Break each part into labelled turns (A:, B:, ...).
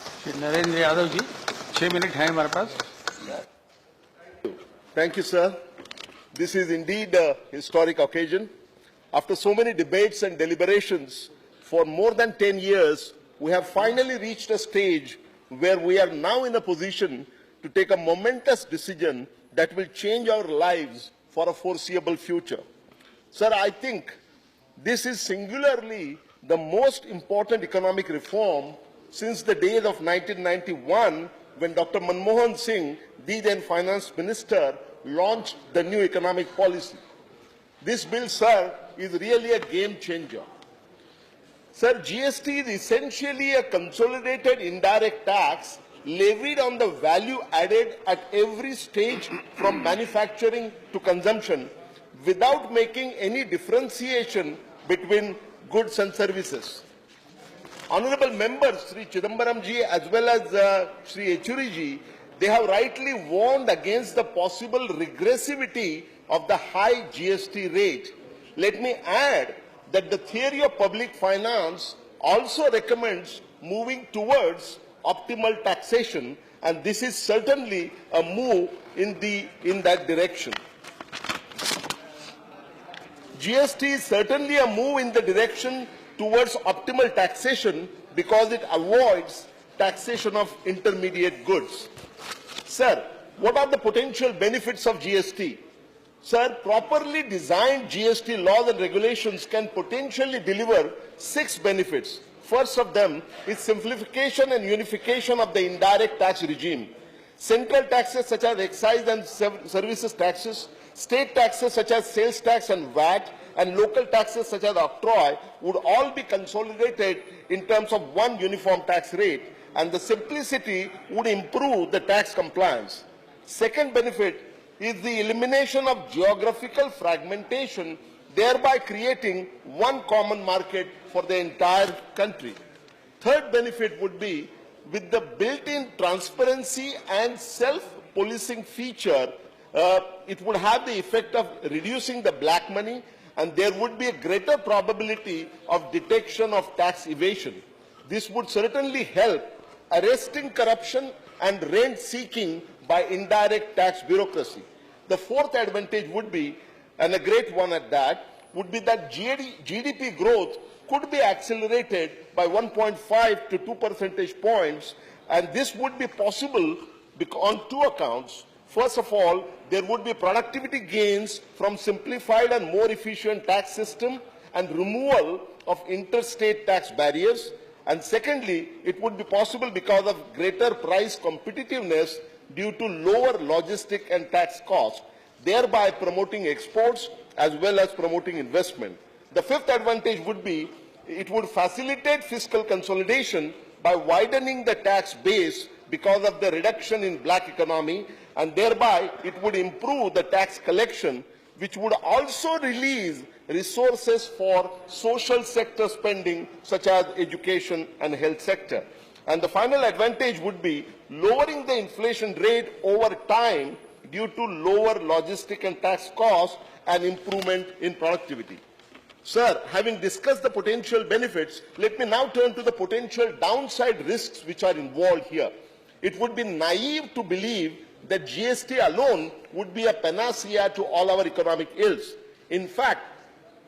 A: Shri Narendra Yadav ji, 6 minute हैं हमारे पास।
B: Thank you, sir. This is indeed a historic occasion. After so many debates and deliberations for more than 10 years, we have finally reached a stage where we are now in a position to take a momentous decision that will change our lives for a foreseeable future. Sir, I think this is singularly the most important economic reform since the days of 1991, when Dr. Manmohan Singh, the then finance minister, launched the new economic policy. This bill, sir, is really a game changer. Sir, GST is essentially a consolidated indirect tax levied on the value added at every stage from manufacturing to consumption without making any differentiation between goods and services. Honorable members, Sri Chidambaram ji as well as Sri Yechuri ji, they have rightly warned against the possible regressivity of the high GST rate. Let me add that the theory of public finance also recommends moving towards optimal taxation, and this is certainly a move in that direction. GST is certainly a move in the direction towards optimal taxation because it avoids taxation of intermediate goods. Sir, what are the potential benefits of GST? Sir, properly designed GST laws and regulations can potentially deliver 6 benefits. First of them is simplification and unification of the indirect tax regime. Central taxes such as excise and services taxes, state taxes such as sales tax and VAT, and local taxes such as octroi would all be consolidated in terms of one uniform tax rate, and the simplicity would improve the tax compliance. Second benefit is the elimination of geographical fragmentation, thereby creating one common market for the entire country. Third benefit would be, with the built-in transparency and self-policing feature, it would have the effect of reducing the black money, and there would be a greater probability of detection of tax evasion. This would certainly help arresting corruption and rent-seeking by indirect tax bureaucracy. The fourth advantage would be, and a great one at that, would be that GDP growth could be accelerated by 1.5 to 2 percentage points, and this would be possible on 2 accounts. First of all, there would be productivity gains from simplified and more efficient tax system and removal of interstate tax barriers. And secondly, it would be possible because of greater price competitiveness due to lower logistic and tax costs, thereby promoting exports as well as promoting investment. The fifth advantage would be, it would facilitate fiscal consolidation by widening the tax base because of the reduction in black economy, and thereby it would improve the tax collection, which would also release resources for social sector spending such as education and health sector. And the final advantage would be lowering the inflation rate over time due to lower logistic and tax costs and improvement in productivity. Sir, having discussed the potential benefits, let me now turn to the potential downside risks which are involved here. It would be naive to believe that GST alone would be a panacea to all our economic ills. In fact,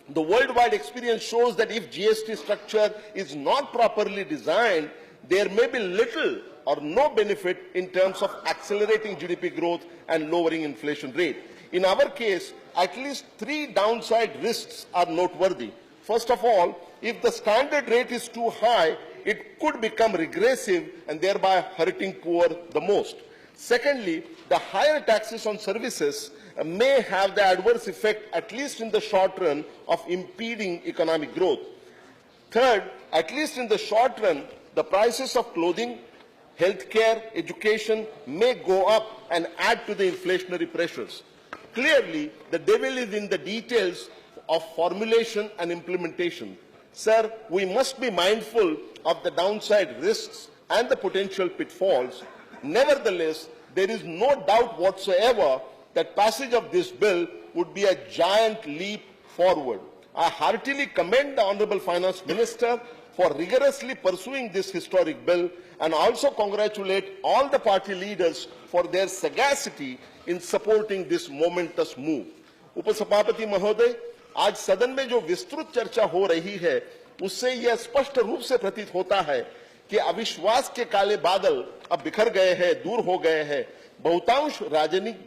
B: the worldwide experience shows that if GST structure is not properly designed, there may be little or no benefit in terms of accelerating GDP growth and lowering inflation rate. In our case, at least 3 downside risks are noteworthy. First of all, if the standard rate is too high, it could become regressive and thereby hurting poor the most. Secondly, the higher taxes on services may have the adverse effect, at least in the short run, of impeding economic growth. Third, at least in the short run, the prices of clothing, healthcare, education may go up and add to the inflationary pressures. Clearly, the devil is in the details of formulation and implementation. Sir, we must be mindful of the downside risks and the potential pitfalls. Nevertheless, there is no doubt whatsoever that passage of this bill would be a giant leap forward. I heartily commend the Honorable Finance Minister for rigorously pursuing this historic bill and also congratulate all the party leaders for their sagacity in supporting this momentous move. उपसभापति महोदय, आज सदन में जो विस्तृत चर्चा हो रही है उससे यह स्पष्ट रूप से प्रतीत होता है कि अविश्वास के काले बादल अब बिखर गए हैं, दूर हो गए हैं। बहुतांश राजनीतिक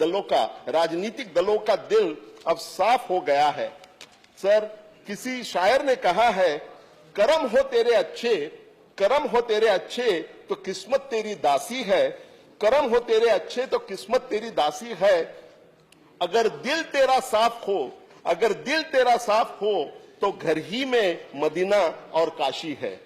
B: दलों का दिल अब साफ हो गया है। सर, किसी शायर ने कहा है, करम हो तेरे अच्छे तो किस्मत तेरी दासी है, करम हो तेरे अच्छे तो किस्मत तेरी दासी है। अगर दिल तेरा साफ हो तो घर ही में मदीना और काशी है।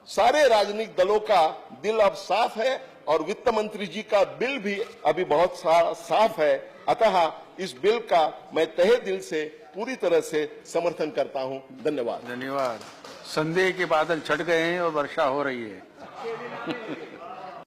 B: सारे राजनीतिक दलों का दिल अब साफ है और वित्त मंत्री जी का बिल भी अभी बहुत साफ है। अतः इस बिल का मैं तहे दिल से पूरी तरह से समर्थन करता हूं। धन्यवाद।
A: धन्यवाद। संदेह के बादल छट गए हैं और वर्षा हो रही है।